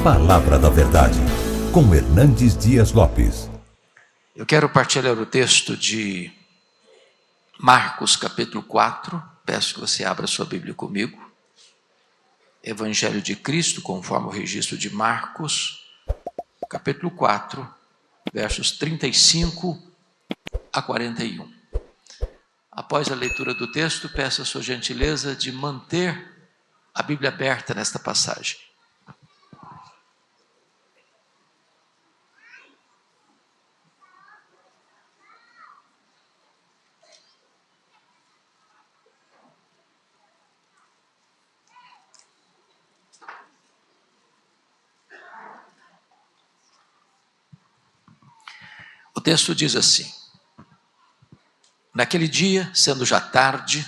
Palavra da Verdade, com Hernandes Dias Lopes. Eu quero partilhar o texto de Marcos, capítulo 4. Peço que você abra sua Bíblia comigo. Evangelho de Cristo, conforme o registro de Marcos, capítulo 4, versos 35 a 41. Após a leitura do texto, peço a sua gentileza de manter a Bíblia aberta nesta passagem. O texto diz assim: naquele dia, sendo já tarde,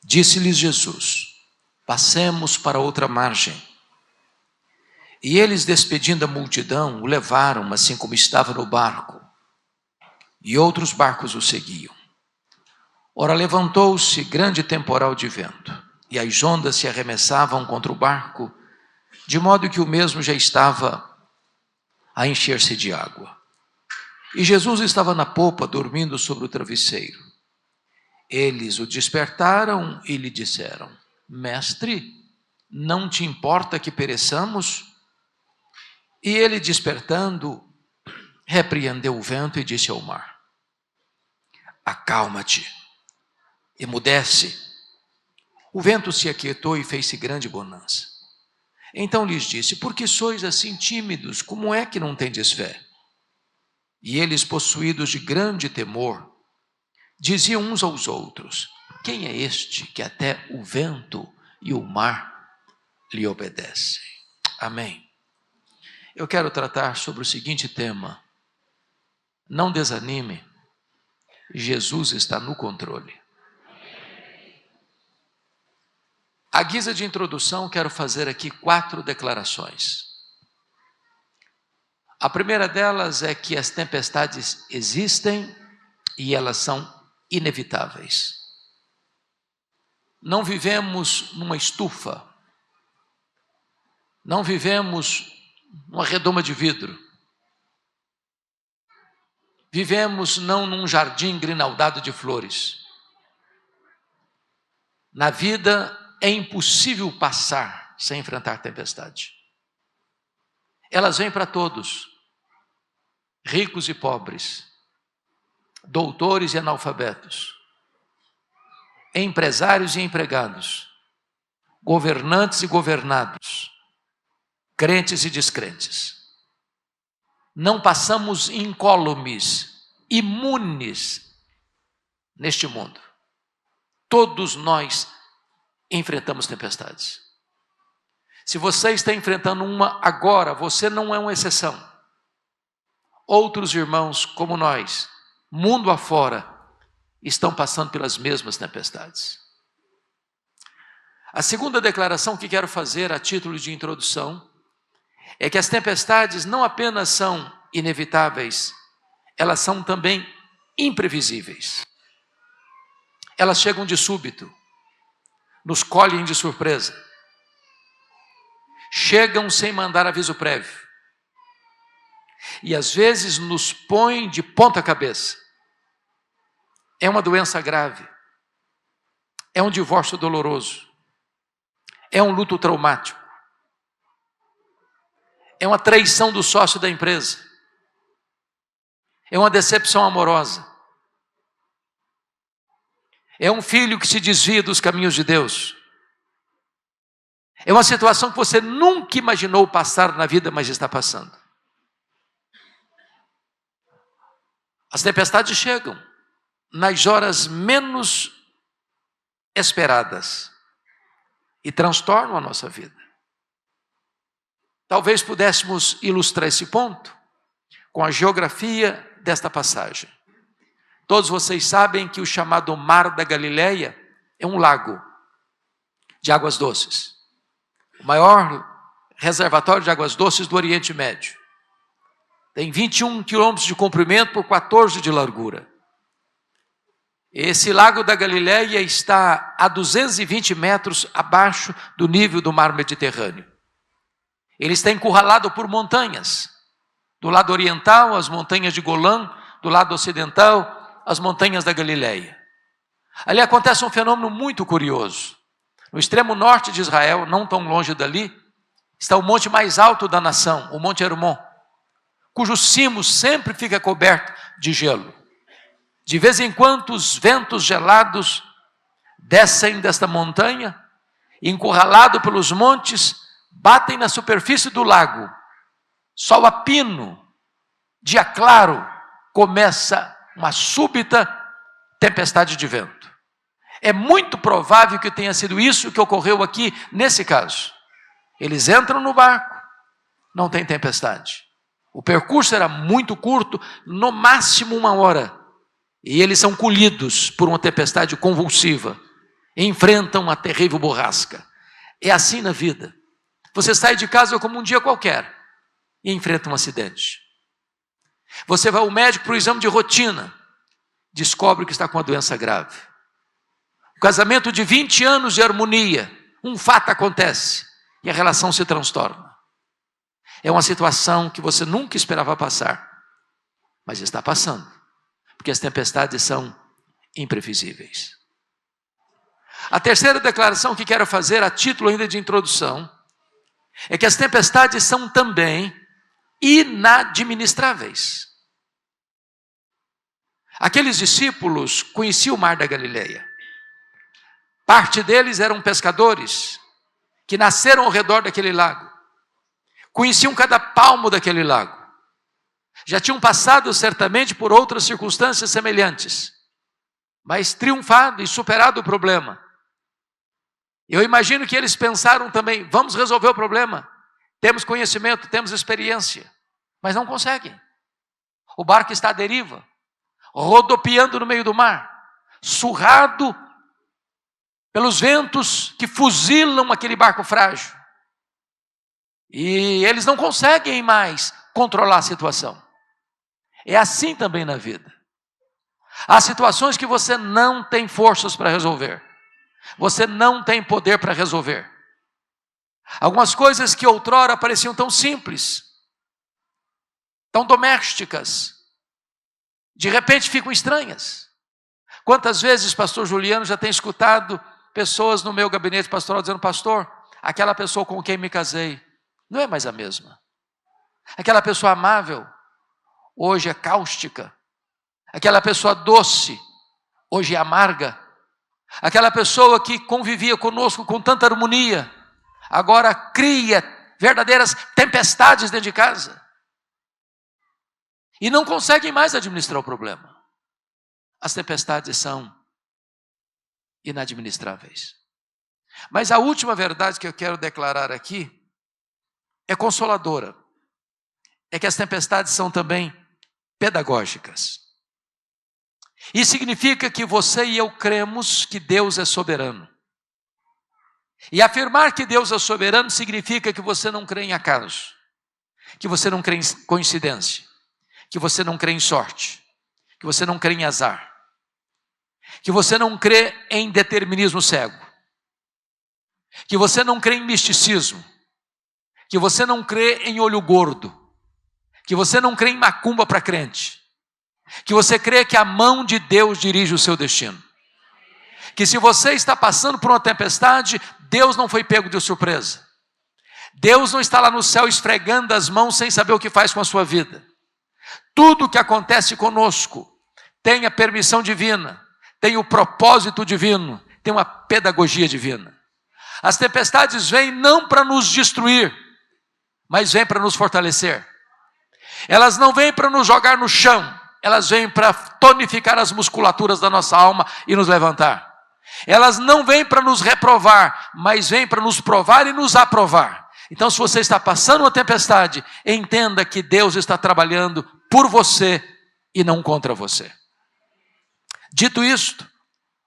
disse-lhes Jesus: passemos para outra margem. E eles, despedindo a multidão, o levaram, assim como estava no barco, e outros barcos o seguiam. Ora, levantou-se grande temporal de vento, e as ondas se arremessavam contra o barco, de modo que o mesmo já estava a encher-se de água. E Jesus estava na popa, dormindo sobre o travesseiro. Eles o despertaram e lhe disseram: Mestre, não te importa que pereçamos? E ele, despertando, repreendeu o vento e disse ao mar: acalma-te, emudece. O vento se aquietou e fez-se grande bonança. Então lhes disse: por que sois assim tímidos? Como é que não tendes fé? E eles, possuídos de grande temor, diziam uns aos outros: quem é este que até o vento e o mar lhe obedecem? Amém. Eu quero tratar sobre o seguinte tema: não desanime, Jesus está no controle. À guisa de introdução, quero fazer aqui 4 declarações. A primeira delas é que as tempestades existem e elas são inevitáveis. Não vivemos numa estufa, não vivemos numa redoma de vidro, vivemos não num jardim grinaldado de flores. Na vida é impossível passar sem enfrentar tempestade. Elas vêm para todos, ricos e pobres, doutores e analfabetos, empresários e empregados, governantes e governados, crentes e descrentes. Não passamos incólumes, imunes neste mundo. Todos nós enfrentamos tempestades. Se você está enfrentando uma agora, você não é uma exceção. Outros irmãos como nós, mundo afora, estão passando pelas mesmas tempestades. A segunda declaração que quero fazer a título de introdução é que as tempestades não apenas são inevitáveis, elas são também imprevisíveis. Elas chegam de súbito, nos colhem de surpresa, chegam sem mandar aviso prévio e às vezes nos põem de ponta cabeça. É uma doença grave, é um divórcio doloroso, é um luto traumático, é uma traição do sócio da empresa, é uma decepção amorosa, é um filho que se desvia dos caminhos de Deus, é uma situação que você nunca imaginou passar na vida, mas está passando. As tempestades chegam nas horas menos esperadas e transtornam a nossa vida. Talvez pudéssemos ilustrar esse ponto com a geografia desta passagem. Todos vocês sabem que o chamado Mar da Galileia é um lago de águas doces. O maior reservatório de águas doces do Oriente Médio. Tem 21 quilômetros de comprimento por 14 de largura. Esse lago da Galileia está a 220 metros abaixo do nível do mar Mediterrâneo. Ele está encurralado por montanhas. Do lado oriental, as montanhas de Golã, do lado ocidental, as montanhas da Galileia. Ali acontece um fenômeno muito curioso. No extremo norte de Israel, não tão longe dali, está o monte mais alto da nação, o Monte Hermon, cujo cimo sempre fica coberto de gelo. De vez em quando, os ventos gelados descem desta montanha, encurralado pelos montes, batem na superfície do lago. Sol a pino, dia claro, começa uma súbita tempestade de vento. É muito provável que tenha sido isso que ocorreu aqui nesse caso. Eles entram no barco, não tem tempestade. O percurso era muito curto, no máximo 1 hora. E eles são colhidos por uma tempestade convulsiva. Enfrentam uma terrível borrasca. É assim na vida. Você sai de casa como um dia qualquer e enfrenta um acidente. Você vai ao médico para o exame de rotina, descobre que está com uma doença grave. O casamento de 20 anos de harmonia, um fato acontece e a relação se transtorna. É uma situação que você nunca esperava passar, mas está passando, porque as tempestades são imprevisíveis. A terceira declaração que quero fazer, a título ainda de introdução, é que as tempestades são também inadministráveis. Aqueles discípulos conheciam o mar da Galileia. Parte deles eram pescadores que nasceram ao redor daquele lago. Conheciam cada palmo daquele lago. Já tinham passado certamente por outras circunstâncias semelhantes, mas triunfado e superado o problema. Eu imagino que eles pensaram também, vamos resolver o problema. Temos conhecimento, temos experiência, mas não conseguem. O barco está à deriva, rodopiando no meio do mar, surrado pelos ventos que fuzilam aquele barco frágil. E eles não conseguem mais controlar a situação. É assim também na vida. Há situações que você não tem forças para resolver. Você não tem poder para resolver. Algumas coisas que outrora pareciam tão simples, tão domésticas, de repente ficam estranhas. Quantas vezes, pastor Juliano, já tem escutado pessoas no meu gabinete pastoral dizendo, pastor, aquela pessoa com quem me casei não é mais a mesma. Aquela pessoa amável hoje é cáustica. Aquela pessoa doce hoje é amarga. Aquela pessoa que convivia conosco com tanta harmonia agora cria verdadeiras tempestades dentro de casa. E não conseguem mais administrar o problema. As tempestades são inadministráveis. Mas a última verdade que eu quero declarar aqui é consoladora. É que as tempestades são também pedagógicas. Isso significa que você e eu cremos que Deus é soberano. E afirmar que Deus é soberano significa que você não crê em acaso, que você não crê em coincidência, que você não crê em sorte, que você não crê em azar, que você não crê em determinismo cego, que você não crê em misticismo, que você não crê em olho gordo, que você não crê em macumba para crente, que você crê que a mão de Deus dirige o seu destino. Que se você está passando por uma tempestade, Deus não foi pego de surpresa. Deus não está lá no céu esfregando as mãos sem saber o que faz com a sua vida. Tudo o que acontece conosco tem a permissão divina, tem o propósito divino, tem uma pedagogia divina. As tempestades vêm não para nos destruir, mas vêm para nos fortalecer. Elas não vêm para nos jogar no chão, elas vêm para tonificar as musculaturas da nossa alma e nos levantar. Elas não vêm para nos reprovar, mas vêm para nos provar e nos aprovar. Então, se você está passando uma tempestade, entenda que Deus está trabalhando por você e não contra você. Dito isto,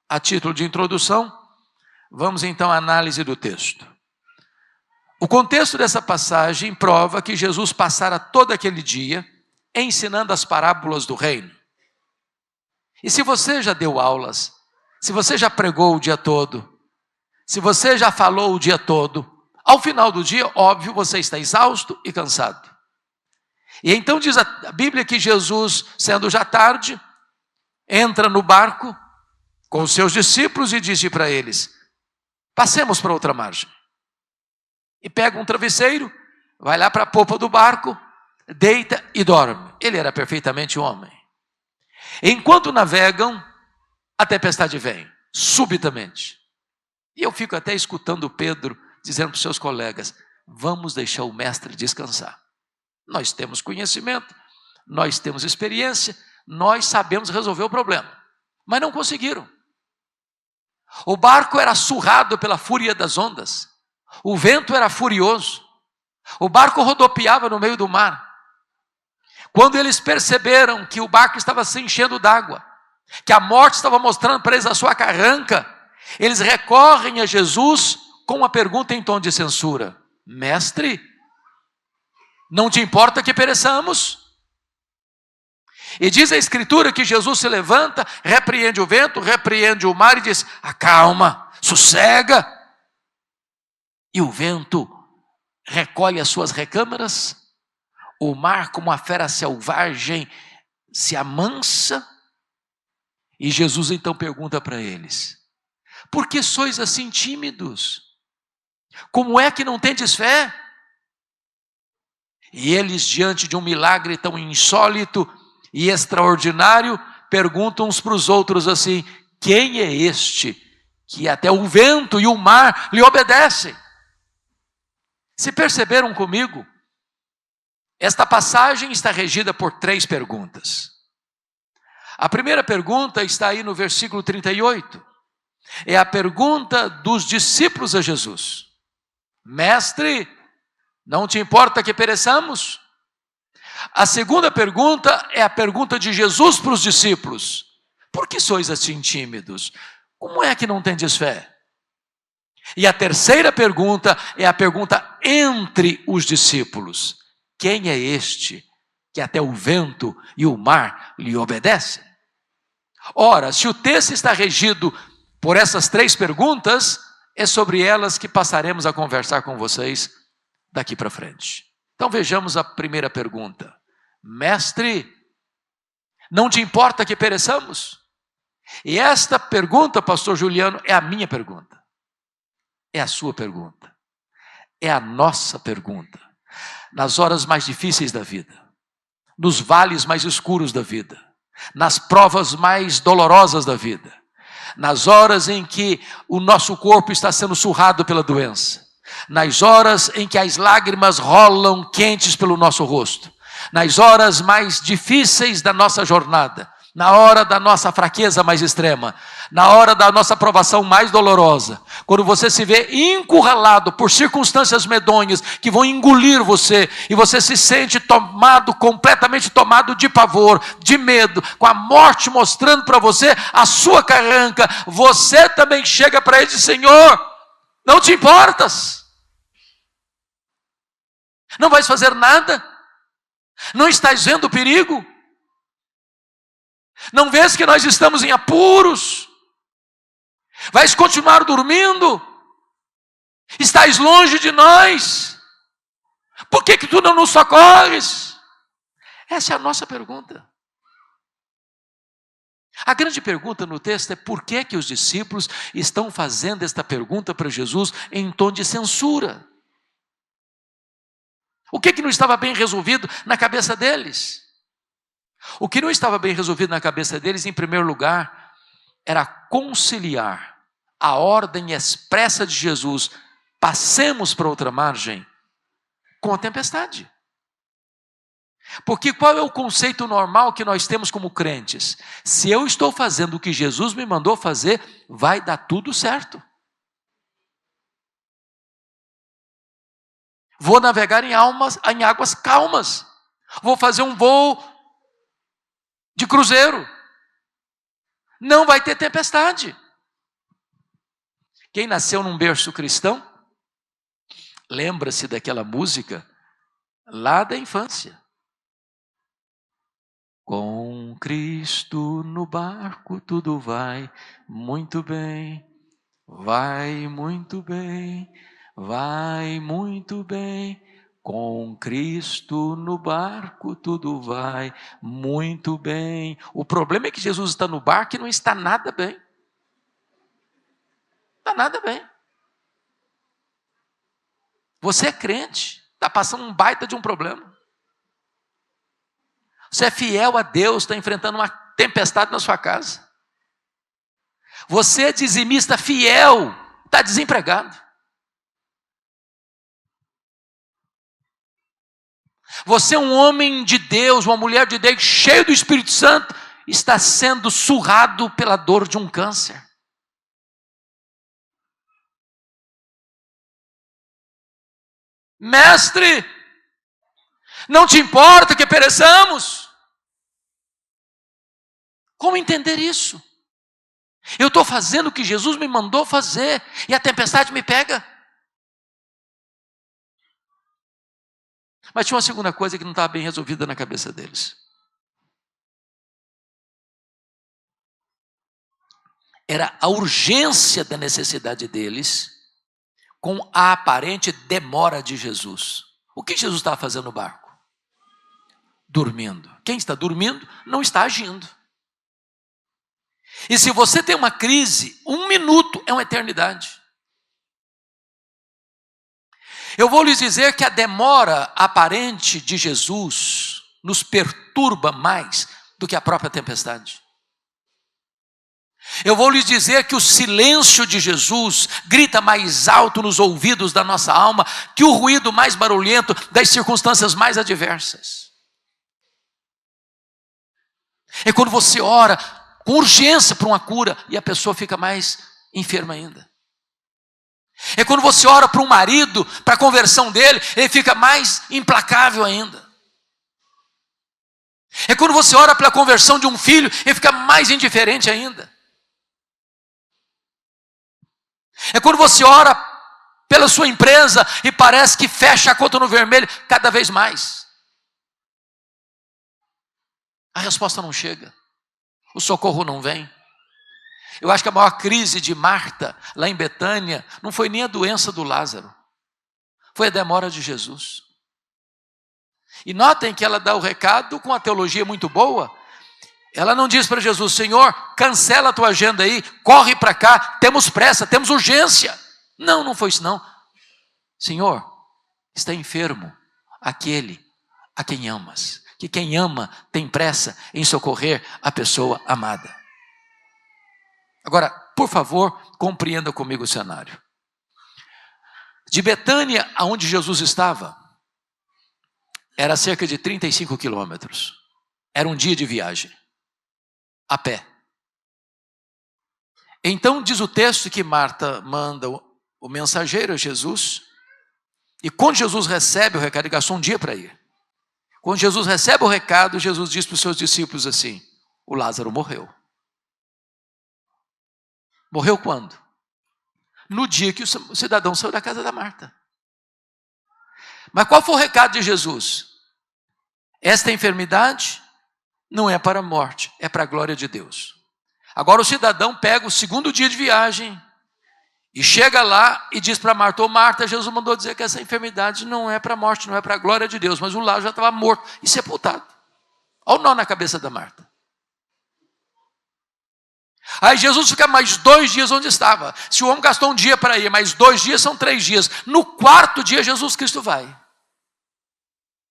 a título de introdução, vamos então à análise do texto. O contexto dessa passagem prova que Jesus passara todo aquele dia ensinando as parábolas do reino. E se você já deu aulas, se você já pregou o dia todo, se você já falou o dia todo, Ao final do dia, óbvio, você está exausto e cansado. E então diz a Bíblia que Jesus, sendo já tarde, entra no barco com os seus discípulos e disse para eles: passemos para outra margem. E pega um travesseiro, vai lá para a popa do barco, deita e dorme. Ele era perfeitamente homem. Enquanto navegam, a tempestade vem, subitamente. E eu fico até escutando Pedro dizendo para os seus colegas: vamos deixar o mestre descansar. Nós temos conhecimento, nós temos experiência, nós sabemos resolver o problema. Mas não conseguiram. O barco era surrado pela fúria das ondas. O vento era furioso. O barco rodopiava no meio do mar. Quando eles perceberam que o barco estava se enchendo d'água, que a morte estava mostrando para eles a sua carranca, eles recorrem a Jesus com uma pergunta em tom de censura: mestre, não te importa que pereçamos? E diz a Escritura que Jesus se levanta, repreende o vento, repreende o mar e diz: acalma, sossega. E o vento recolhe as suas recâmaras, o mar, como uma fera selvagem, se amansa. E Jesus então pergunta para eles: por que sois assim tímidos? Como é que não tendes fé? E eles, diante de um milagre tão insólito e extraordinário, perguntam uns para os outros assim: quem é este que até o vento e o mar lhe obedecem? Se perceberam comigo, esta passagem está regida por 3 perguntas. A primeira pergunta está aí no versículo 38. É a pergunta dos discípulos a Jesus: mestre, não te importa que pereçamos? A segunda pergunta é a pergunta de Jesus para os discípulos: por que sois assim tímidos? Como é que não tendes fé? E a terceira pergunta é a pergunta entre os discípulos: quem é este que até o vento e o mar lhe obedecem? Ora, se o texto está regido por essas 3 perguntas, é sobre elas que passaremos a conversar com vocês daqui para frente. Então vejamos a primeira pergunta: mestre, não te importa que pereçamos? E esta pergunta, pastor Juliano, é a minha pergunta, é a sua pergunta, é a nossa pergunta. Nas horas mais difíceis da vida, nos vales mais escuros da vida, nas provas mais dolorosas da vida, nas horas em que o nosso corpo está sendo surrado pela doença, nas horas em que as lágrimas rolam quentes pelo nosso rosto, nas horas mais difíceis da nossa jornada, na hora da nossa fraqueza mais extrema, na hora da nossa provação mais dolorosa, quando você se vê encurralado por circunstâncias medonhas que vão engolir você, e você se sente completamente tomado de pavor, de medo, com a morte mostrando para você a sua carranca, você também chega para ele e diz: Senhor, não te importas? Não vais fazer nada? Não estás vendo o perigo? Não vês que nós estamos em apuros? Vais continuar dormindo? Estás longe de nós? Por que tu não nos socorres? Essa é a nossa pergunta. A grande pergunta no texto é: por que os discípulos estão fazendo esta pergunta para Jesus em tom de censura? O que não estava bem resolvido na cabeça deles? O que não estava bem resolvido na cabeça deles, em primeiro lugar, era conciliar a ordem expressa de Jesus: passemos para outra margem, com a tempestade. Porque qual é o conceito normal que nós temos como crentes? Se eu estou fazendo o que Jesus me mandou fazer, vai dar tudo certo. Vou navegar em águas calmas. Vou fazer um voo de cruzeiro. Não vai ter tempestade. Quem nasceu num berço cristão, lembra-se daquela música lá da infância. Com Cristo no barco tudo vai muito bem, vai muito bem. Com Cristo no barco tudo vai muito bem. O problema é que Jesus está no barco e não está nada bem. Está nada bem. Você é crente, está passando um baita de um problema. Você é fiel a Deus, está enfrentando uma tempestade na sua casa. Você é dizimista fiel, está desempregado. Você é um homem de Deus, uma mulher de Deus, cheio do Espírito Santo, está sendo surrado pela dor de um câncer. Mestre, não te importa que pereçamos? Como entender isso? Eu estou fazendo o que Jesus me mandou fazer e a tempestade me pega. Mas tinha uma segunda coisa que não estava bem resolvida na cabeça deles. Era a urgência da necessidade deles com a aparente demora de Jesus. O que Jesus estava fazendo no barco? Dormindo. Quem está dormindo não está agindo. E se você tem uma crise, 1 minuto é uma eternidade. Eu vou lhes dizer que a demora aparente de Jesus nos perturba mais do que a própria tempestade. Eu vou lhes dizer que o silêncio de Jesus grita mais alto nos ouvidos da nossa alma que o ruído mais barulhento das circunstâncias mais adversas. É quando você ora com urgência para uma cura e a pessoa fica mais enferma ainda. É quando você ora para um marido, para a conversão dele, ele fica mais implacável ainda. É quando você ora pela conversão de um filho, ele fica mais indiferente ainda. É quando você ora pela sua empresa e parece que fecha a conta no vermelho cada vez mais. A resposta não chega. O socorro não vem. Eu acho que a maior crise de Marta, lá em Betânia, não foi nem a doença do Lázaro. Foi a demora de Jesus. E notem que ela dá o recado com uma teologia muito boa. Ela não diz para Jesus: Senhor, cancela a tua agenda aí, corre para cá, temos pressa, temos urgência. Não, não foi isso não. Senhor, está enfermo aquele a quem amas. Que quem ama tem pressa em socorrer a pessoa amada. Agora, por favor, compreenda comigo o cenário. De Betânia, aonde Jesus estava, era cerca de 35 quilômetros. Era um dia de viagem, a pé. Então diz o texto que Marta manda o mensageiro a Jesus, e quando Jesus recebe o recado, ele gastou um dia para ir. Quando Jesus recebe o recado, Jesus diz para os seus discípulos assim: o Lázaro morreu. Morreu quando? No dia que o cidadão saiu da casa da Marta. Mas qual foi o recado de Jesus? Esta enfermidade não é para a morte, é para a glória de Deus. Agora o cidadão pega o segundo dia de viagem e chega lá e diz para Marta: ô Marta, Jesus mandou dizer que essa enfermidade não é para a morte, não é para a glória de Deus, mas o Lázaro já estava morto e sepultado. Olha o nó na cabeça da Marta. Aí Jesus fica mais 2 dias onde estava. Se o homem gastou um dia para ir, mais 2 dias são 3 dias. No 4º dia Jesus Cristo vai.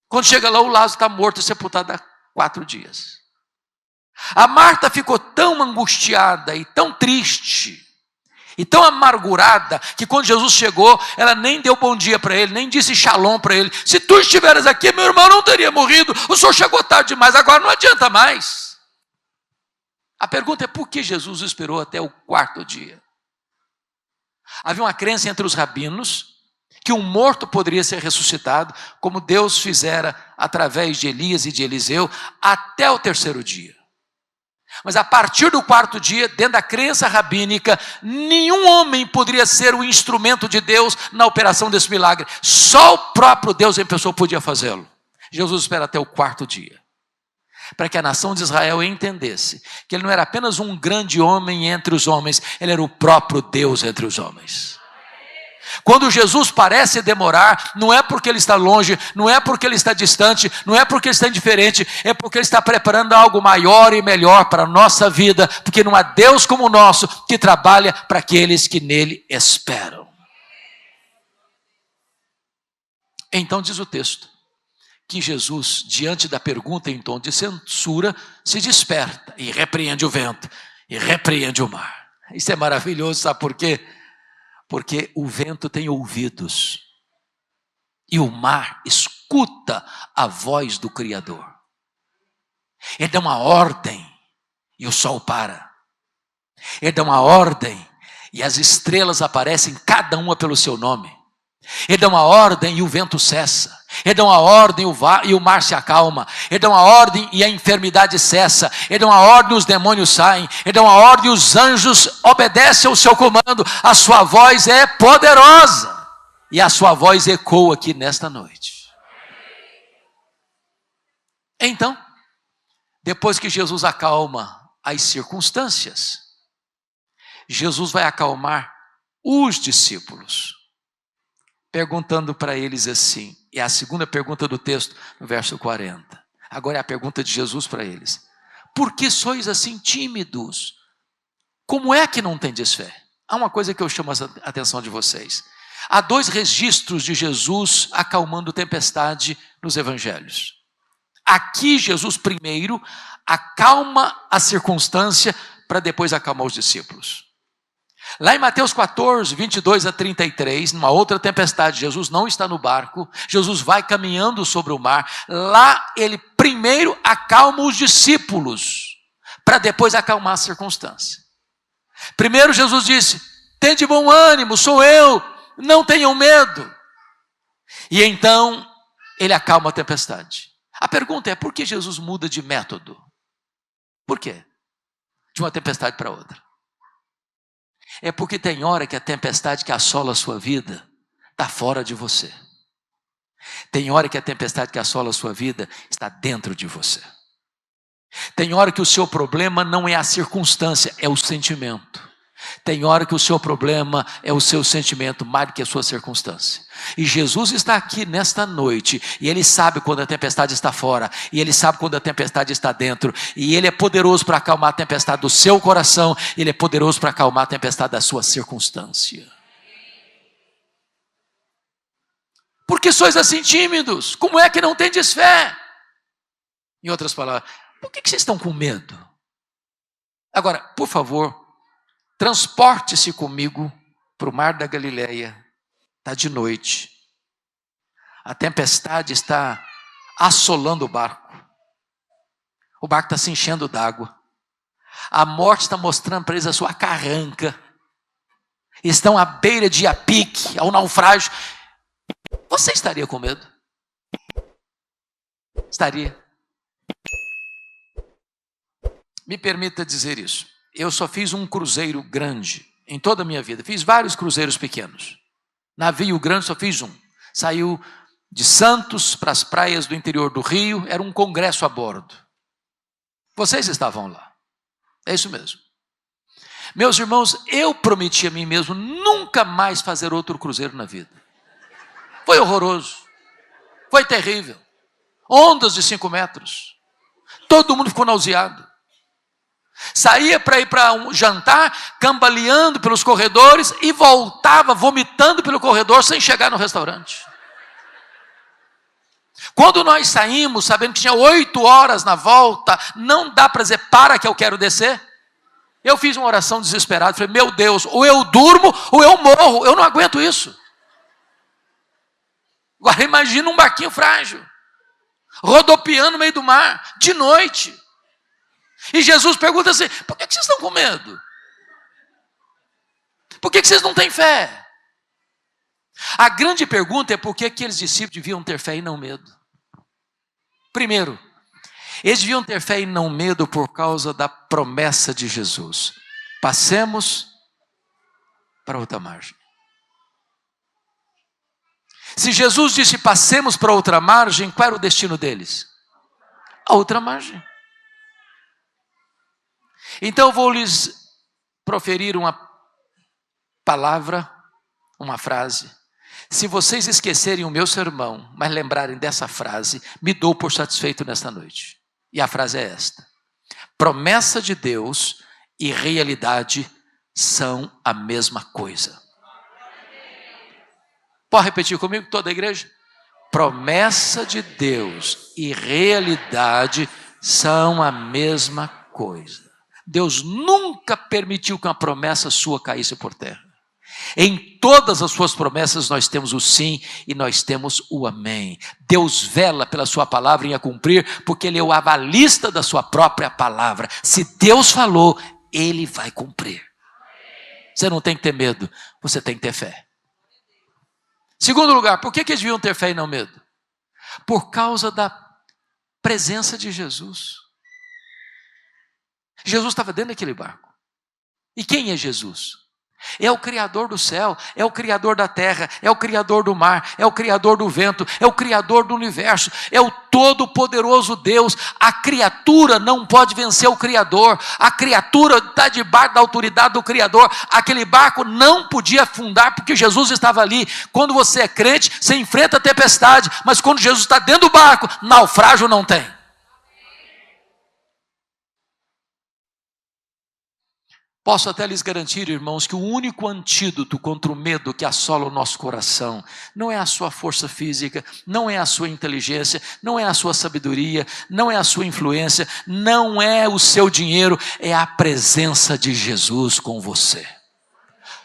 Quando chega lá, o Lázaro está morto e sepultado há 4 dias. A Marta ficou tão angustiada e tão triste e tão amargurada que quando Jesus chegou, ela nem deu bom dia para ele, nem disse shalom para ele. Se tu estiveres aqui, meu irmão não teria morrido. O senhor chegou tarde demais, agora não adianta mais. A pergunta é: por que Jesus esperou até o 4º dia? Havia uma crença entre os rabinos que um morto poderia ser ressuscitado, como Deus fizera através de Elias e de Eliseu, até o 3º dia. Mas a partir do 4º dia, dentro da crença rabínica, nenhum homem poderia ser o instrumento de Deus na operação desse milagre. Só o próprio Deus em pessoa podia fazê-lo. Jesus espera até o 4º dia, para que a nação de Israel entendesse que ele não era apenas um grande homem entre os homens, ele era o próprio Deus entre os homens. Quando Jesus parece demorar, não é porque ele está longe, não é porque ele está distante, não é porque ele está indiferente, é porque ele está preparando algo maior e melhor para a nossa vida, porque não há Deus como o nosso que trabalha para aqueles que nele esperam. Então diz o texto que Jesus, diante da pergunta em tom de censura, se desperta e repreende o vento e repreende o mar. Isso é maravilhoso, sabe por quê? Porque o vento tem ouvidos e o mar escuta a voz do Criador. Ele dá uma ordem e o sol para. Ele dá uma ordem e as estrelas aparecem, cada uma pelo seu nome. Ele dá uma ordem e o vento cessa. Ele dá uma ordem e o mar se acalma. Ele dá uma ordem e a enfermidade cessa. Ele dá uma ordem e os demônios saem. Ele dá uma ordem e os anjos obedecem ao seu comando. A sua voz é poderosa. E a sua voz ecoa aqui nesta noite. Então, depois que Jesus acalma as circunstâncias, Jesus vai acalmar os discípulos, perguntando para eles assim, é a segunda pergunta do texto, no verso 40. Agora é a pergunta de Jesus para eles. Por que sois assim tímidos? Como é que não tendes fé? Há uma coisa que eu chamo a atenção de vocês. Há 2 registros de Jesus acalmando tempestade nos evangelhos. Aqui Jesus primeiro acalma a circunstância para depois acalmar os discípulos. Lá em Mateus 14, 22 a 33, numa outra tempestade, Jesus não está no barco, Jesus vai caminhando sobre o mar. Lá ele primeiro acalma os discípulos, para depois acalmar a circunstância. Primeiro Jesus disse, tende bom ânimo, sou eu, não tenham medo. E então ele acalma a tempestade. A pergunta é, por que Jesus muda de método? Por quê? De uma tempestade para outra. É porque tem hora que a tempestade que assola a sua vida está fora de você. Tem hora que a tempestade que assola a sua vida está dentro de você. Tem hora que o seu problema não é a circunstância, é o sentimento. Tem hora que o seu problema é o seu sentimento mais do que a sua circunstância. E Jesus está aqui nesta noite, e Ele sabe quando a tempestade está fora, e Ele sabe quando a tempestade está dentro, e Ele é poderoso para acalmar a tempestade do seu coração, e Ele é poderoso para acalmar a tempestade da sua circunstância. Por que sois assim tímidos? Como é que não tendes fé? Em outras palavras, por que vocês estão com medo? Agora, por favor, transporte-se comigo para o mar da Galileia. Está de noite. A tempestade está assolando o barco. O barco está se enchendo d'água. A morte está mostrando para eles a sua carranca. Estão à beira de ir a pique, ao naufrágio. Você estaria com medo? Estaria. Me permita dizer isso. Eu só fiz um cruzeiro grande em toda a minha vida. Fiz vários cruzeiros pequenos. Navio grande só fiz um. Saiu de Santos para as praias do interior do Rio. Era um congresso a bordo. Vocês estavam lá. É isso mesmo. Meus irmãos, eu prometi a mim mesmo nunca mais fazer outro cruzeiro na vida. Foi horroroso. Foi terrível. Ondas de 5 metros. Todo mundo ficou nauseado. Saía para ir para um jantar, cambaleando pelos corredores e voltava vomitando pelo corredor sem chegar no restaurante. Quando nós saímos, sabendo que tinha 8 horas na volta, não dá para dizer, para que eu quero descer. Eu fiz uma oração desesperada, falei, meu Deus, ou eu durmo ou eu morro, eu não aguento isso. Agora imagina um barquinho frágil, rodopiando no meio do mar, de noite. E Jesus pergunta assim, por que vocês estão com medo? Por que vocês não têm fé? A grande pergunta é por que aqueles discípulos deviam ter fé e não medo. Primeiro, eles deviam ter fé e não medo por causa da promessa de Jesus. Passemos para outra margem. Se Jesus disse passemos para outra margem, qual era o destino deles? A outra margem. Então eu vou lhes proferir uma palavra uma frase. Se vocês esquecerem o meu sermão, mas lembrarem dessa frase, me dou por satisfeito nesta noite. E a frase é esta: promessa de Deus e realidade são a mesma coisa. Pode repetir comigo, toda a igreja? Promessa de Deus e realidade são a mesma coisa. Deus nunca permitiu que uma promessa sua caísse por terra. Em todas as suas promessas nós temos o sim e nós temos o amém. Deus vela pela sua palavra em a cumprir, porque Ele é o avalista da sua própria palavra. Se Deus falou, Ele vai cumprir. Você não tem que ter medo, você tem que ter fé. Segundo lugar, por que eles deviam ter fé e não medo? Por causa da presença de Jesus. Jesus estava dentro daquele barco. E quem é Jesus? É o Criador do céu, é o Criador da terra, é o Criador do mar, é o Criador do vento, é o Criador do universo, é o todo-poderoso Deus. A criatura não pode vencer o Criador, a criatura está debaixo da autoridade do Criador. Aquele barco não podia afundar porque Jesus estava ali. Quando você é crente, você enfrenta a tempestade, mas quando Jesus está dentro do barco, naufrágio não tem. Posso até lhes garantir, irmãos, que o único antídoto contra o medo que assola o nosso coração não é a sua força física, não é a sua inteligência, não é a sua sabedoria, não é a sua influência, não é o seu dinheiro, é a presença de Jesus com você.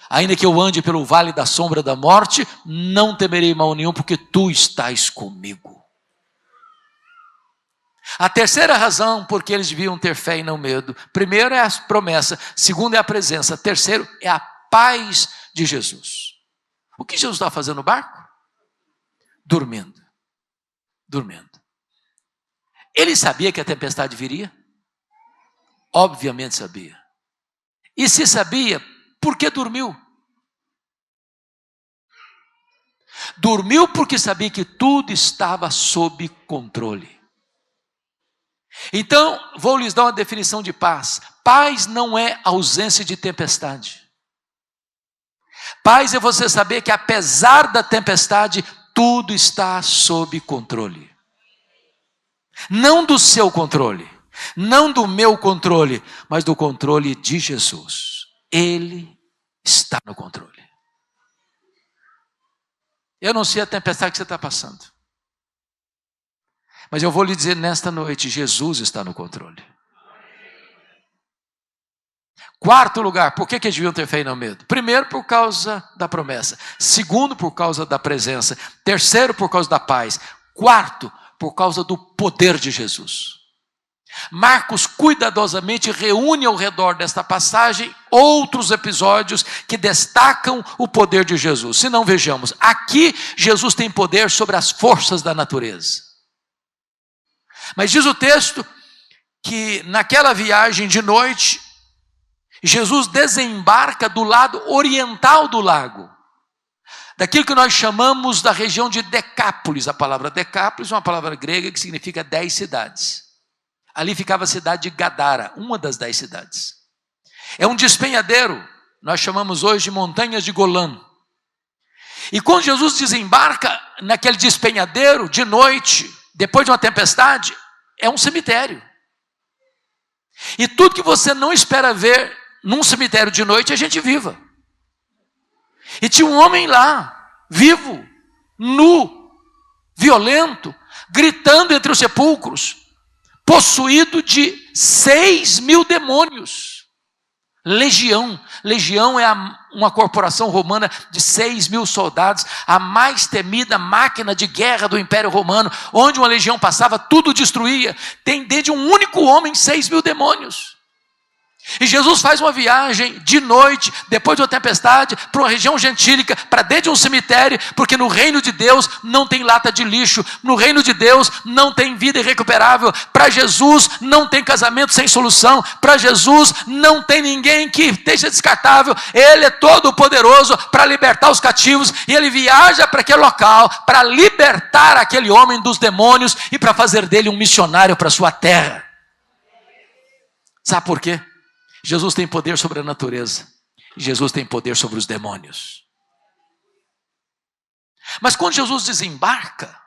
Ainda que eu ande pelo vale da sombra da morte, não temerei mal nenhum, porque tu estás comigo. A terceira razão por que eles deviam ter fé e não medo: primeiro é a promessa, segundo é a presença, terceiro é a paz de Jesus. O que Jesus estava fazendo no barco? Dormindo. Ele sabia que a tempestade viria? Obviamente sabia. E se sabia, por que dormiu? Dormiu porque sabia que tudo estava sob controle. Então, vou lhes dar uma definição de paz. Paz não é ausência de tempestade. Paz é você saber que apesar da tempestade, tudo está sob controle. Não do seu controle, não do meu controle, mas do controle de Jesus. Ele está no controle. Eu não sei a tempestade que você está passando, mas eu vou lhe dizer nesta noite: Jesus está no controle. Quarto lugar, por que eles deviam ter fé e não medo? Primeiro, por causa da promessa. Segundo, por causa da presença. Terceiro, por causa da paz. Quarto, por causa do poder de Jesus. Marcos cuidadosamente reúne ao redor desta passagem outros episódios que destacam o poder de Jesus. Se não, vejamos. Aqui, Jesus tem poder sobre as forças da natureza. Mas diz o texto que naquela viagem de noite, Jesus desembarca do lado oriental do lago, daquilo que nós chamamos da região de Decápolis. A palavra Decápolis é uma palavra grega que significa 10 cidades. Ali ficava a cidade de Gadara, uma das 10 cidades. É um despenhadeiro, nós chamamos hoje de Montanhas de Golã. E quando Jesus desembarca naquele despenhadeiro de noite, depois de uma tempestade, é um cemitério. E tudo que você não espera ver num cemitério de noite é gente viva. E tinha um homem lá, vivo, nu, violento, gritando entre os sepulcros, possuído de 6.000 demônios. Legião é uma corporação romana de 6.000 soldados, a mais temida máquina de guerra do Império Romano. Onde uma legião passava, tudo destruía. Tem dentro de um único homem 6.000 demônios. E Jesus faz uma viagem de noite, depois de uma tempestade, para uma região gentílica, para dentro de um cemitério, porque no reino de Deus não tem lata de lixo, no reino de Deus não tem vida irrecuperável, para Jesus não tem casamento sem solução, para Jesus não tem ninguém que esteja descartável. Ele é todo poderoso para libertar os cativos, e ele viaja para aquele local, para libertar aquele homem dos demônios, e para fazer dele um missionário para a sua terra. Sabe por quê? Jesus tem poder sobre a natureza. Jesus tem poder sobre os demônios. Mas quando Jesus desembarca,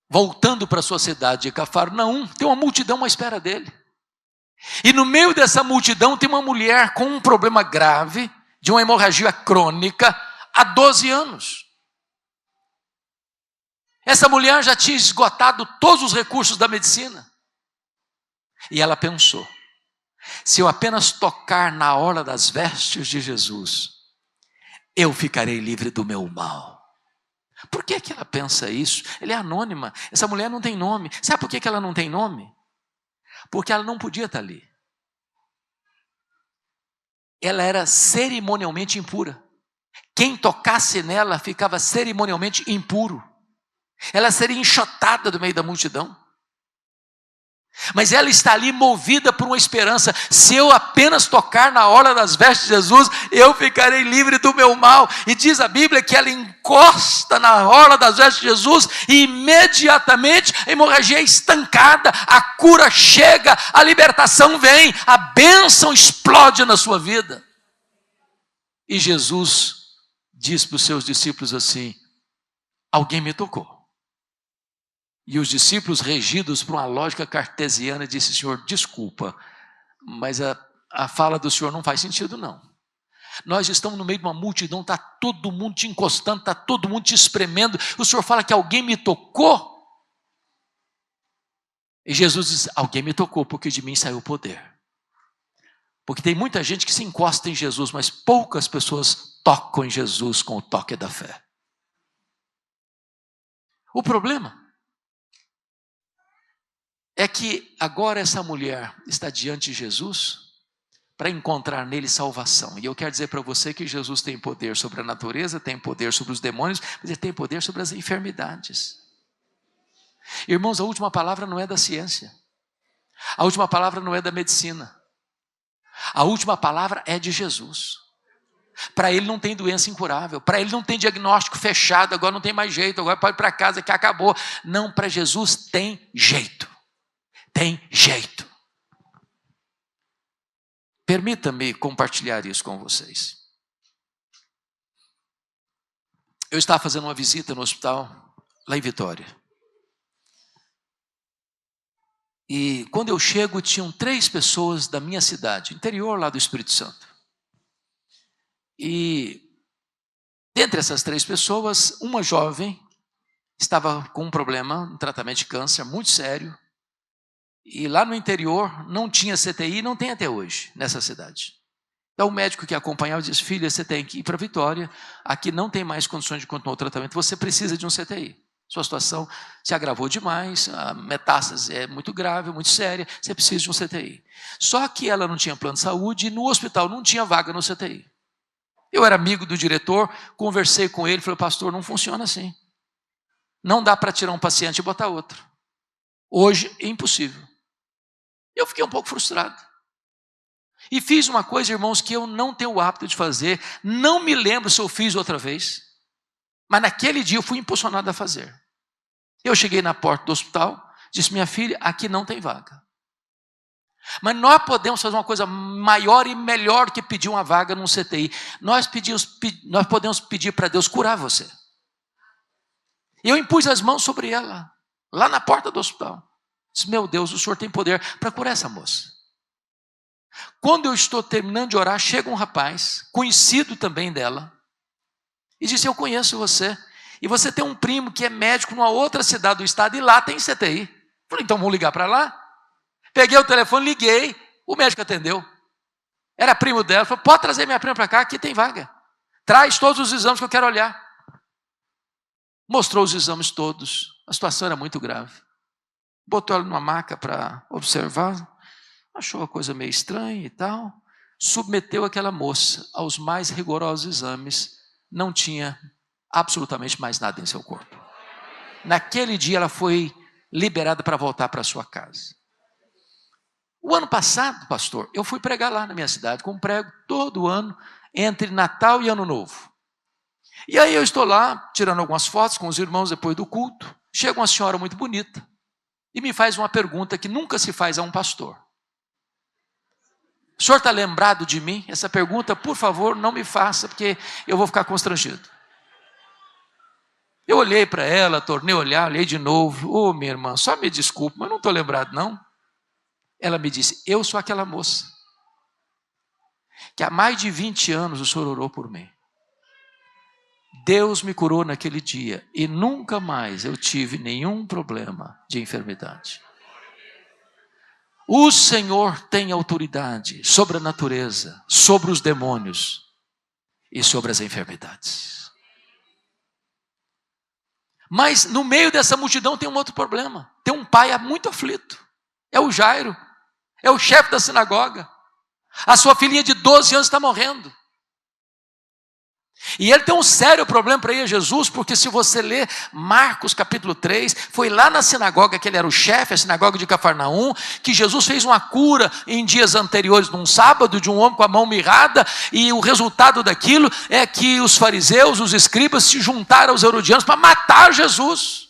voltando para a sua cidade de Cafarnaum, tem uma multidão à espera dele. E no meio dessa multidão tem uma mulher com um problema grave, de uma hemorragia crônica, há 12 anos. Essa mulher já tinha esgotado todos os recursos da medicina. E ela pensou: se eu apenas tocar na orla das vestes de Jesus, eu ficarei livre do meu mal. Por que ela pensa isso? Ela é anônima, essa mulher não tem nome. Sabe por que ela não tem nome? Porque ela não podia estar ali. Ela era cerimonialmente impura. Quem tocasse nela ficava cerimonialmente impuro. Ela seria enxotada do meio da multidão. Mas ela está ali movida por uma esperança: se eu apenas tocar na orla das vestes de Jesus, eu ficarei livre do meu mal. E diz a Bíblia que ela encosta na orla das vestes de Jesus e imediatamente a hemorragia é estancada, a cura chega, a libertação vem, a bênção explode na sua vida. E Jesus diz para os seus discípulos assim: alguém me tocou. E os discípulos, regidos por uma lógica cartesiana, disse: Senhor, desculpa, mas a fala do Senhor não faz sentido não. Nós estamos no meio de uma multidão, está todo mundo te encostando, está todo mundo te espremendo. O Senhor fala que alguém me tocou. E Jesus diz: alguém me tocou porque de mim saiu o poder. Porque tem muita gente que se encosta em Jesus, mas poucas pessoas tocam em Jesus com o toque da fé. O problema é que agora essa mulher está diante de Jesus para encontrar nele salvação. E eu quero dizer para você que Jesus tem poder sobre a natureza, tem poder sobre os demônios, mas ele tem poder sobre as enfermidades. Irmãos, a última palavra não é da ciência. A última palavra não é da medicina. A última palavra é de Jesus. Para ele não tem doença incurável, para ele não tem diagnóstico fechado, agora não tem mais jeito, agora pode ir para casa que acabou. Não, para Jesus tem jeito. Tem jeito. Permita-me compartilhar isso com vocês. Eu estava fazendo uma visita no hospital, lá em Vitória. E quando eu chego, tinham 3 pessoas da minha cidade, interior lá do Espírito Santo. E dentre essas 3 pessoas, uma jovem estava com um problema, um tratamento de câncer muito sério. E lá no interior não tinha CTI, não tem até hoje, nessa cidade. Então o médico que acompanhava disse: filha, você tem que ir para Vitória, aqui não tem mais condições de continuar o tratamento, você precisa de um CTI. Sua situação se agravou demais, a metástase é muito grave, muito séria, você precisa de um CTI. Só que ela não tinha plano de saúde e no hospital não tinha vaga no CTI. Eu era amigo do diretor, conversei com ele, falei: pastor, não funciona assim. Não dá para tirar um paciente e botar outro. Hoje é impossível. Eu fiquei um pouco frustrado. E fiz uma coisa, irmãos, que eu não tenho o hábito de fazer. Não me lembro se eu fiz outra vez. Mas naquele dia eu fui impulsionado a fazer. Eu cheguei na porta do hospital, disse: minha filha, aqui não tem vaga. Mas nós podemos fazer uma coisa maior e melhor que pedir uma vaga num CTI. Nós podemos pedir para Deus curar você. E eu impus as mãos sobre ela, lá na porta do hospital. Disse: meu Deus, o Senhor tem poder para curar essa moça. Quando eu estou terminando de orar, chega um rapaz, conhecido também dela, e disse: eu conheço você, e você tem um primo que é médico numa outra cidade do estado, e lá tem CTI. Falei: então vamos ligar para lá. Peguei o telefone, liguei, o médico atendeu. Era primo dela, falou: pode trazer minha prima para cá, aqui tem vaga. Traz todos os exames que eu quero olhar. Mostrou os exames todos, a situação era muito grave. Botou ela numa maca para observar, achou a coisa meio estranha e tal, submeteu aquela moça aos mais rigorosos exames, não tinha absolutamente mais nada em seu corpo. Naquele dia ela foi liberada para voltar para sua casa. O ano passado, pastor, eu fui pregar lá na minha cidade, como prego todo ano, entre Natal e Ano Novo. E aí eu estou lá, tirando algumas fotos com os irmãos depois do culto, chega uma senhora muito bonita, e me faz uma pergunta que nunca se faz a um pastor. O senhor está lembrado de mim? Essa pergunta, por favor, não me faça, porque eu vou ficar constrangido. Eu olhei para ela, tornei a olhar, olhei de novo. Ô, minha irmã, só me desculpe, mas não estou lembrado, não. Ela me disse, eu sou aquela moça que há mais de 20 anos o senhor orou por mim. Deus me curou naquele dia e nunca mais eu tive nenhum problema de enfermidade. O Senhor tem autoridade sobre a natureza, sobre os demônios e sobre as enfermidades. Mas no meio dessa multidão tem um outro problema. Tem um pai muito aflito. É o Jairo. É o chefe da sinagoga. A sua filhinha de 12 anos está morrendo. E ele tem um sério problema para ir a Jesus, porque se você ler Marcos capítulo 3, foi lá na sinagoga que ele era o chefe, a sinagoga de Cafarnaum, que Jesus fez uma cura em dias anteriores, num sábado, de um homem com a mão mirrada, e o resultado daquilo é que os fariseus, os escribas, se juntaram aos herodianos para matar Jesus.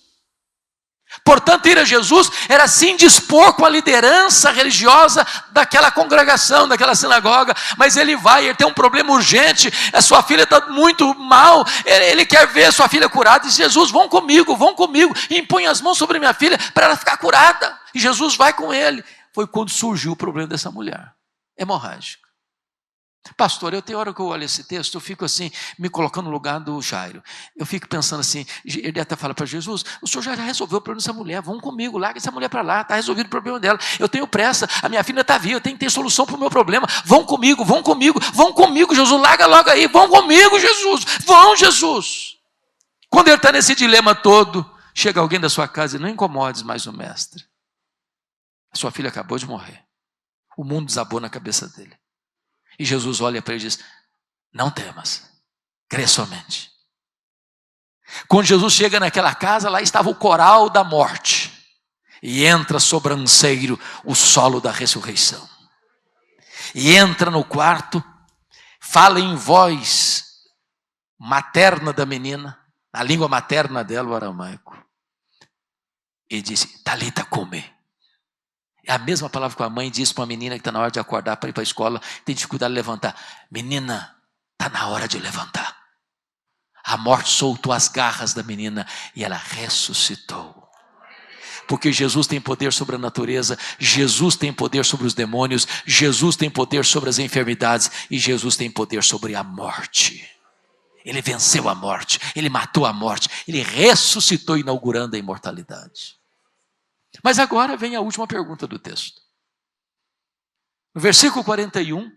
Portanto, ir a Jesus era se indispor com a liderança religiosa daquela congregação, daquela sinagoga. Mas ele vai, ele tem um problema urgente, a sua filha está muito mal, ele quer ver a sua filha curada. E diz, Jesus, vão comigo, e impõe as mãos sobre minha filha para ela ficar curada. E Jesus vai com ele. Foi quando surgiu o problema dessa mulher, hemorrágica. Pastor, eu tenho hora que eu olho esse texto, eu fico assim, me colocando no lugar do Jairo. Eu fico pensando assim, ele até fala para Jesus, o senhor já resolveu o problema dessa mulher, vão comigo, larga essa mulher para lá, está resolvido o problema dela. Eu tenho pressa, a minha filha está viva, eu tenho que ter solução para o meu problema. Vão comigo, Jesus, larga logo aí, vão comigo, Jesus, vão, Jesus. Quando ele está nesse dilema todo, chega alguém da sua casa e não incomodes mais o mestre. A sua filha acabou de morrer. O mundo desabou na cabeça dele. E Jesus olha para ele e diz, não temas, crê somente. Quando Jesus chega naquela casa, lá estava o coral da morte. E entra sobranceiro o solo da ressurreição. E entra no quarto, fala em voz materna da menina, na língua materna dela, o aramaico. E disse, Talita cumi. É a mesma palavra que a mãe diz para uma menina que está na hora de acordar para ir para a escola, tem dificuldade de levantar. Menina, está na hora de levantar. A morte soltou as garras da menina e ela ressuscitou. Porque Jesus tem poder sobre a natureza, Jesus tem poder sobre os demônios, Jesus tem poder sobre as enfermidades e Jesus tem poder sobre a morte. Ele venceu a morte, ele matou a morte, ele ressuscitou, inaugurando a imortalidade. Mas agora vem a última pergunta do texto. No versículo 41,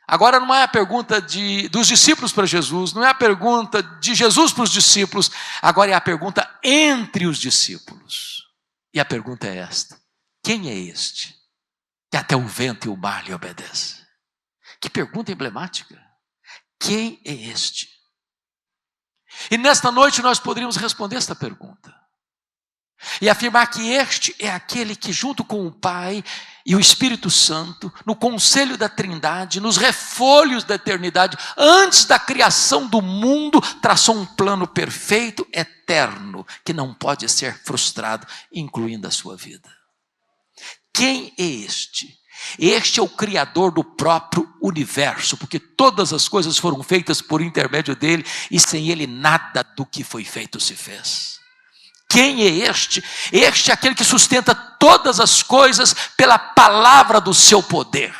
agora não é a pergunta dos discípulos para Jesus, não é a pergunta de Jesus para os discípulos, agora é a pergunta entre os discípulos. E a pergunta é esta: quem é este que até o vento e o mar lhe obedecem? Que pergunta emblemática. Quem é este? E nesta noite nós poderíamos responder esta pergunta. E afirmar que este é aquele que junto com o Pai e o Espírito Santo, no conselho da Trindade, nos refolhos da eternidade, antes da criação do mundo, traçou um plano perfeito, eterno, que não pode ser frustrado, incluindo a sua vida. Quem é este? Este é o Criador do próprio universo, porque todas as coisas foram feitas por intermédio dele, e sem ele nada do que foi feito se fez. Quem é este? Este é aquele que sustenta todas as coisas pela palavra do seu poder.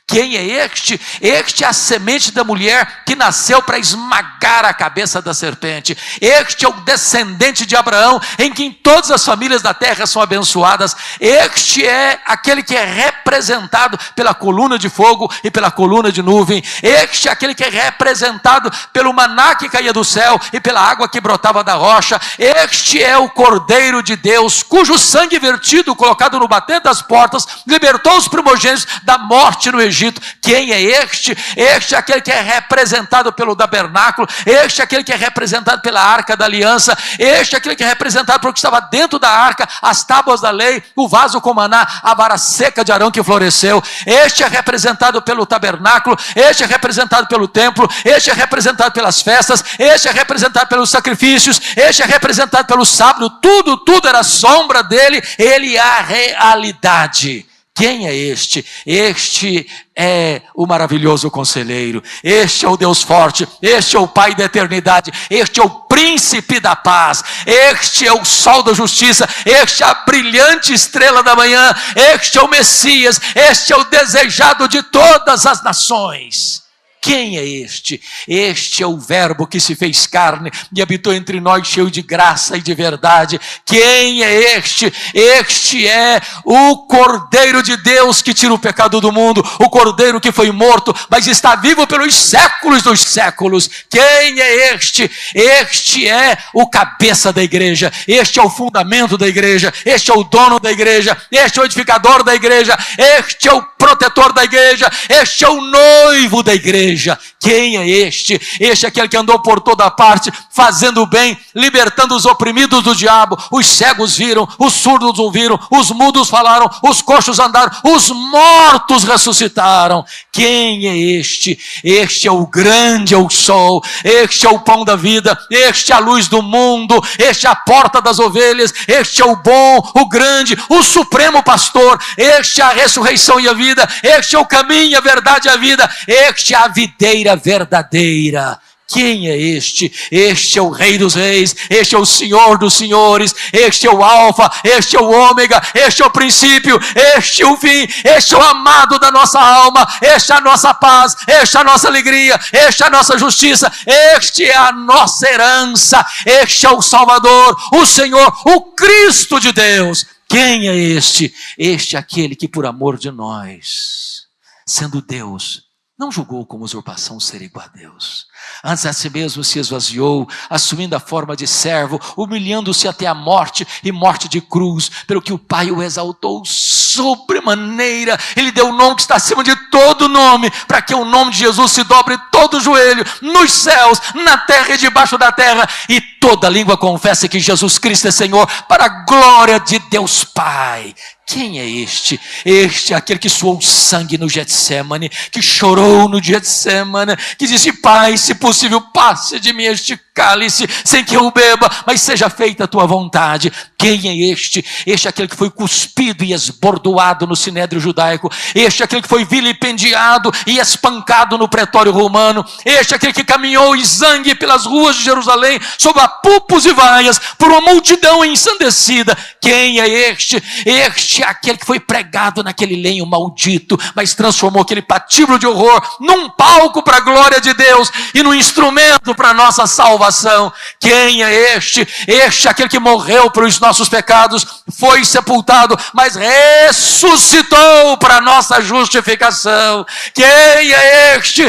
Quem é este? Este é a semente da mulher que nasceu para esmagar a cabeça da serpente. Este é o descendente de Abraão, em quem todas as famílias da terra são abençoadas. Este é aquele que é representado pela coluna de fogo e pela coluna de nuvem. Este é aquele que é representado pelo maná que caía do céu e pela água que brotava da rocha. Este é o Cordeiro de Deus, cujo sangue vertido, colocado no batente das portas, libertou os primogênitos da morte no Egito. Quem é este? Este é aquele que é representado pelo tabernáculo, este é aquele que é representado pela arca da aliança, este é aquele que é representado pelo que estava dentro da arca, as tábuas da lei, o vaso com maná, a vara seca de Arão que floresceu. Este é representado pelo tabernáculo, este é representado pelo templo, este é representado pelas festas, este é representado pelos sacrifícios, este é representado pelo sábado. Tudo era sombra dele. Ele é a realidade. Quem é este? Este é o maravilhoso conselheiro, este é o Deus forte, este é o Pai da eternidade, este é o príncipe da paz, este é o sol da justiça, este é a brilhante estrela da manhã, este é o Messias, este é o desejado de todas as nações. Quem é este? Este é o verbo que se fez carne e habitou entre nós, cheio de graça e de verdade. Quem é este? Este é o Cordeiro de Deus que tira o pecado do mundo, o Cordeiro que foi morto, mas está vivo pelos séculos dos séculos. Quem é este? Este é o cabeça da igreja, este é o fundamento da igreja, este é o dono da igreja, este é o edificador da igreja, este é o protetor da igreja, este é o noivo da igreja. Quem é este? Este é aquele que andou por toda parte, fazendo o bem, libertando os oprimidos do diabo. Os cegos viram, os surdos ouviram, os mudos falaram, os coxos andaram, os mortos ressuscitaram. Quem é este? Este é o grande, é o sol, este é o pão da vida, este é a luz do mundo, este é a porta das ovelhas, este é o bom, o grande, o supremo pastor, este é a ressurreição e a vida, este é o caminho, a verdade e a vida, este é a videira verdadeira. Quem é este? Este é o Rei dos Reis, este é o Senhor dos Senhores, este é o Alfa, este é o Ômega, este é o princípio, este é o fim, este é o amado da nossa alma, este é a nossa paz, este é a nossa alegria, este é a nossa justiça, este é a nossa herança, este é o Salvador, o Senhor, o Cristo de Deus. Quem é este? Este é aquele que por amor de nós, sendo Deus, não julgou como usurpação ser igual a Deus. Antes a si mesmo se esvaziou, assumindo a forma de servo, humilhando-se até a morte e morte de cruz, pelo que o Pai o exaltou sobremaneira. Ele deu o nome que está acima de todo nome, para que o nome de Jesus se dobre todo o joelho, nos céus, na terra e debaixo da terra, e toda língua confesse que Jesus Cristo é Senhor, para a glória de Deus Pai. Quem é este? Este é aquele que suou sangue no Getsemane, que chorou no Getsemane, que disse: Pai, se possível, passe de mim este cálice, sem que eu beba, mas seja feita a tua vontade. Quem é este? Este é aquele que foi cuspido e esbordoado no sinédrio judaico. Este é aquele que foi vilipendiado e espancado no pretório romano. Este é aquele que caminhou exangue pelas ruas de Jerusalém, sob apupos e vaias, por uma multidão ensandecida. Quem é este? Este é aquele que foi pregado naquele lenho maldito, mas transformou aquele patíbulo de horror num palco para a glória de Deus e num instrumento para a nossa salvação. Quem é este? Este é aquele que morreu pelos nossos pecados, foi sepultado, mas ressuscitou para a nossa justificação. Quem é este?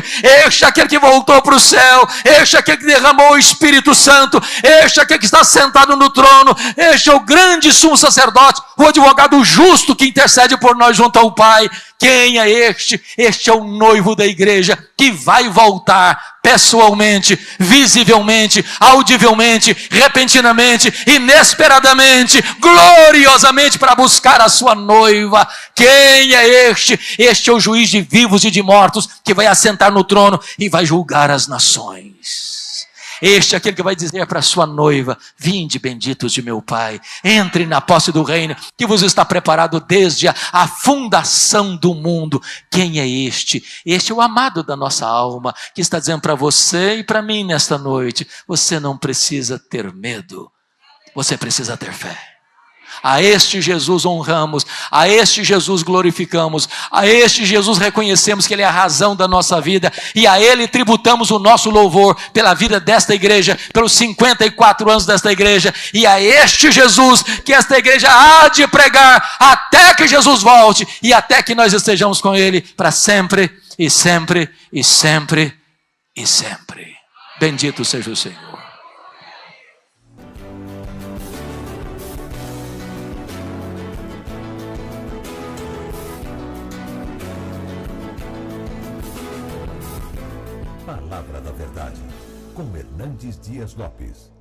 Este é aquele que voltou para o céu, este é aquele que derramou o Espírito Santo, este é aquele que está sentado no trono, este é o grande sumo sacerdote, o advogado justo que intercede por nós junto ao Pai. Quem é este? Este é o noivo da igreja, que vai voltar pessoalmente, visivelmente, audivelmente, repentinamente, inesperadamente, gloriosamente, para buscar a sua noiva. Quem é este? Este é o juiz de vivos e de mortos, que vai assentar no trono e vai julgar as nações. Este é aquele que vai dizer para a sua noiva: vinde, benditos de meu Pai, entre na posse do reino que vos está preparado desde a fundação do mundo. Quem é este? Este é o amado da nossa alma, que está dizendo para você e para mim nesta noite: você não precisa ter medo, você precisa ter fé. A este Jesus honramos, a este Jesus glorificamos, a este Jesus reconhecemos que Ele é a razão da nossa vida, e a Ele tributamos o nosso louvor pela vida desta igreja, pelos 54 anos desta igreja, e a este Jesus que esta igreja há de pregar até que Jesus volte e até que nós estejamos com Ele para sempre e sempre e sempre e sempre. Bendito seja o Senhor. Palavra da Verdade, com Hernandes Dias Lopes.